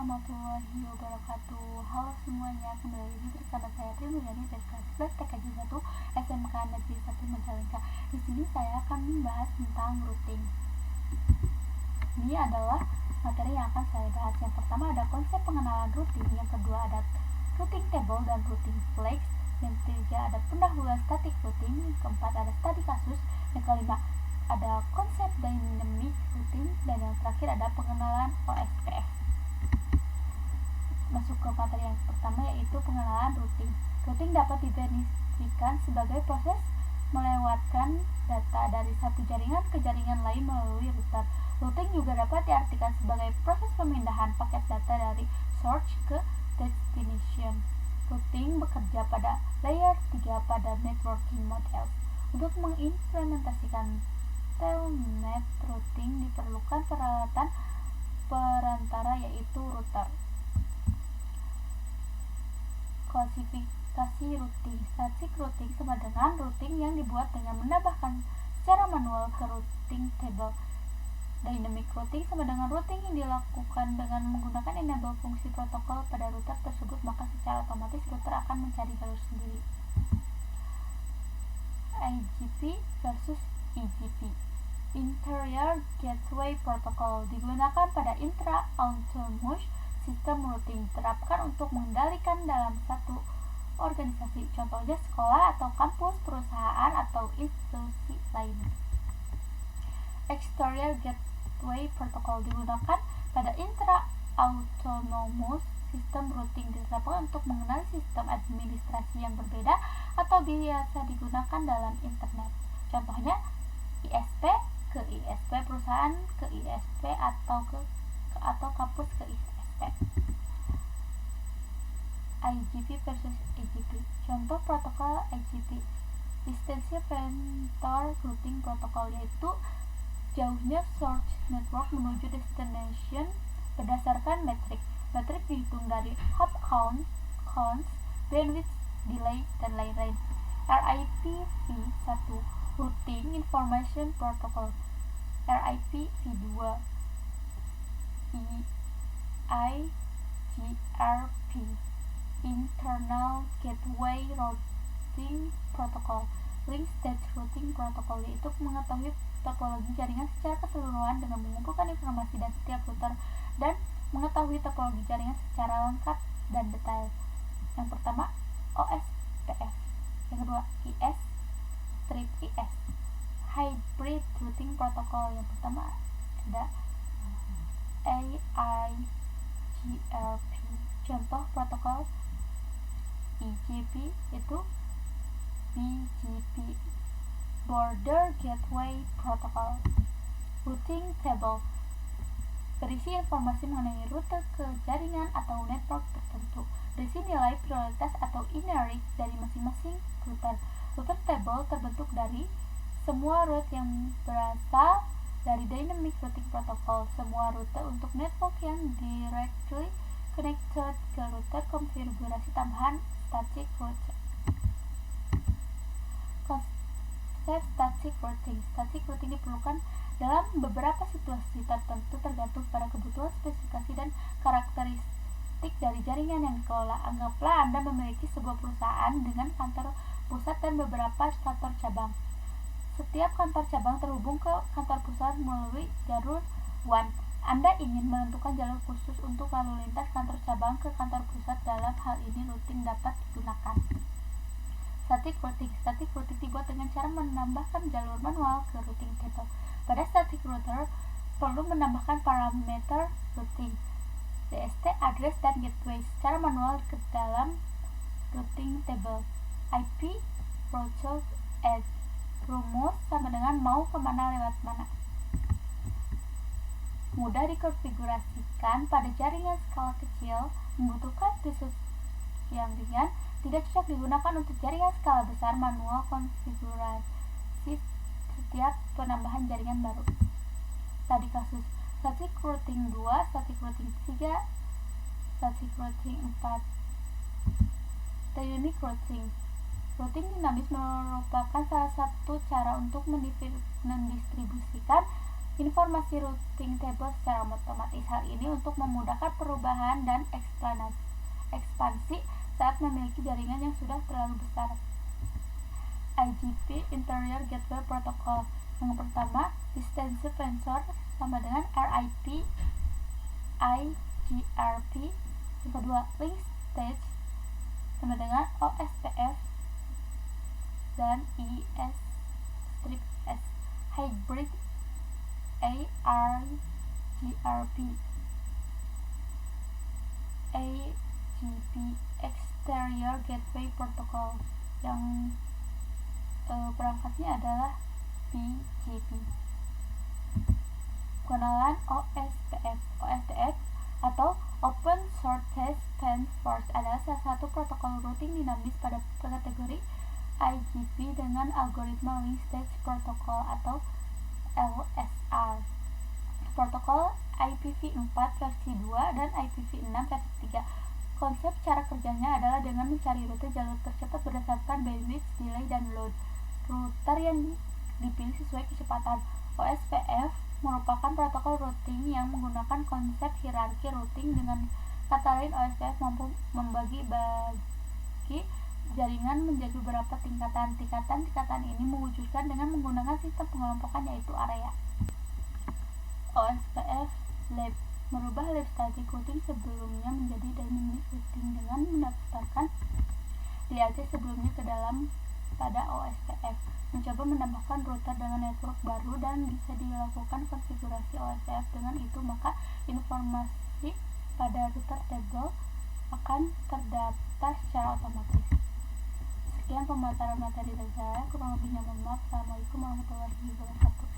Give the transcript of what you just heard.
warahmatullahi wabarakatuh. Halo semuanya, kembali lagi bersama saya Tri Mulyani dari kelas 11 TKJ 1 SMK Negeri 1 Majalengka. Di sini saya akan membahas tentang routing. Ini adalah materi yang akan saya bahas. Yang pertama ada konsep pengenalan routing, yang kedua ada routing table dan routing flags, yang ketiga ada pendahuluan static routing, yang keempat ada study kasus, yang kelima ada konsep dynamic routing, dan yang terakhir ada pengenalan OSPF. Masuk ke materi yang pertama, yaitu pengenalan routing. Routing dapat didefinisikan sebagai proses melewatkan data dari satu jaringan ke jaringan lain melalui router. Routing juga dapat diartikan sebagai proses pemindahan paket data dari source ke destination. Routing bekerja pada layer 3 pada networking model. Untuk mengimplementasikan telnet routing diperlukan peralatan perantara, yaitu router. Klasifikasi routing. Static routing sama dengan routing yang dibuat dengan menambahkan secara manual ke routing table. Dynamic routing sama dengan routing yang dilakukan dengan menggunakan enable fungsi protokol pada router tersebut, maka secara otomatis router akan mencari jalur sendiri. IGP versus EGP. Interior Gateway Protocol digunakan pada intra-autonomous sistem routing, diterapkan untuk mengendalikan dalam satu organisasi, contohnya sekolah atau kampus, perusahaan, atau institusi lain. Exterior Gateway Protocol digunakan pada intra-autonomous sistem routing, diterapkan untuk mengenali sistem administrasi yang berbeda atau biasa digunakan dalam internet, contohnya ISP ke ISP, perusahaan ke ISP, atau kampus ke ISP. IGP versus EGP. Contoh protokol IGP, Distance Vector Routing Protocol, yaitu jauhnya source network menuju destination berdasarkan metrik. Metrik dihitung dari hop count, bandwidth, delay, dan lain-lain. RIPv1 Routing Information Protocol, RIPv2 EIGRP Internal Gateway Routing Protocol. Link State Routing Protocol, yaitu mengetahui topologi jaringan secara keseluruhan dengan mengumpulkan informasi dan setiap router dan mengetahui topologi jaringan secara lengkap dan detail. Yang pertama OSPF, yang kedua IS Hybrid Routing Protocol. Yang pertama ada AIGRP. Contoh protokol EGP itu BGP, Border Gateway Protocol. Routing Table berisi informasi mengenai rute ke jaringan atau network tertentu, berisi nilai prioritas atau inherit dari masing-masing router. Router table terbentuk dari semua route yang berasal dari Dynamic Routing Protocol, semua rute untuk network yang directly connected ke router, konfigurasi tambahan static routing. Konsep static routing. Static routing diperlukan dalam beberapa situasi tertentu tergantung pada kebutuhan, spesifikasi, dan karakteristik dari jaringan yang dikelola. Anggaplah Anda memiliki sebuah perusahaan dengan kantor pusat dan beberapa kantor cabang. Setiap kantor cabang terhubung ke kantor pusat melalui jalur WAN. Anda ingin menentukan jalur khusus untuk lalu lintas kantor cabang ke kantor pusat. Dalam hal ini routing dapat digunakan. Static routing. Static routing dibuat dengan cara menambahkan jalur manual ke routing table. Pada static router perlu menambahkan parameter routing, DST, address, dan gateway secara manual ke dalam routing table. IP, virtual address, rumus sama dengan mau kemana lewat mana. Mudah dikonfigurasikan pada jaringan skala kecil, membutuhkan khusus yang ringan, tidak cocok digunakan untuk jaringan skala besar. Manual konfigurasi setiap penambahan jaringan baru. Tadi kasus static routing 2, static routing 3, static routing 4. Dynamic routing. Routing dinamis merupakan salah satu cara untuk mendistribusikan informasi routing table secara otomatis. Hal ini untuk memudahkan perubahan dan ekspansi saat memiliki jaringan yang sudah terlalu besar. IGP Interior Gateway Protocol. Yang pertama, Distance Sensor sama dengan RIP IGRP. Yang kedua, Link Stage sama dengan OSPF dan ES-S. Hybrid ARGRP. AGP Exterior Gateway Protocol. Yang perangkatnya adalah BGP. Pengenalan OSPF. OSPF atau Open Shortest Span Force adalah salah satu protokol routing dinamis pada kategori IGP dengan algoritma Link Stage Protocol atau LSR. Protokol IPv4 versi 2 dan IPv6 versi 3. Konsep cara kerjanya adalah dengan mencari rute jalur tercepat berdasarkan bandwidth, delay, dan load. Router yang dipilih sesuai kecepatan. OSPF merupakan protokol routing yang menggunakan konsep hierarki routing. Dengan kata lain, OSPF mampu membagi jaringan menjadi beberapa tingkatan. Tingkatan ini mewujudkan dengan menggunakan sistem pengelompokan yaitu area. OSPF Lab merubah lab static routing sebelumnya menjadi dynamic routing dengan mendaftarkan DAC sebelumnya ke dalam pada OSPF, mencoba menambahkan router dengan network baru dan bisa dilakukan konfigurasi OSPF. Dengan itu maka informasi pada router table akan terdaftar secara otomatis. Sekian pemaparan materi dari saya, kurang lebihnya mohon maaf. Assalamualaikum warahmatullahi wabarakatuh.